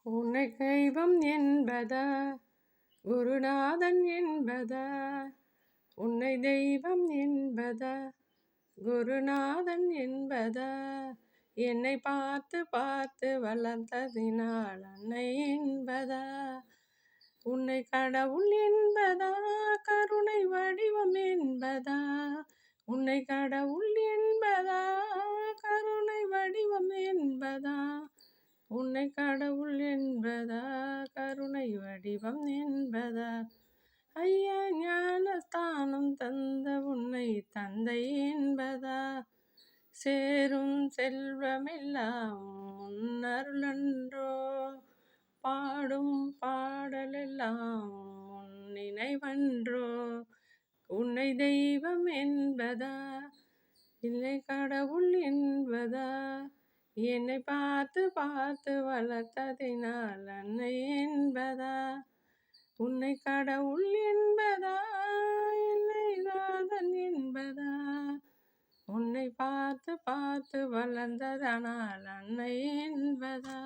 உன்னை தெய்வம் என்பதா குருநாதன் என்பதா? உன்னை தெய்வம் என்பதா குருநாதன் என்பதா? என்னை பார்த்து பார்த்து வளர்த்ததினால் அன்னை என்பதா? உன்னை கடவுள் என்பதா கருணை வடிவம் என்பதா? உன்னை கடவுள் என்பதா கருணை வடிவம் என்பதா? உன்னை கடவுள் என்பதா கருணை வடிவம் என்பதா? ஐயா ஞானஸ்தானம் தந்த உன்னை தந்தை என்பதா? சேரும் செல்வமெல்லாம் முன்னருளன்றோ? பாடும் பாடலெல்லாம் உன் நினைவன்றோ? உன்னை தெய்வம் என்பதா இல்லை கடவுள் என்பதா? என்னை பார்த்து பார்த்து வளர்த்ததினால் அன்னை என்பதா? உன்னை கடவுள் என்பதா என்னை நாதன் என்பதா? உன்னை பார்த்து பார்த்து வளர்ந்ததனால் அன்னை என்பதா?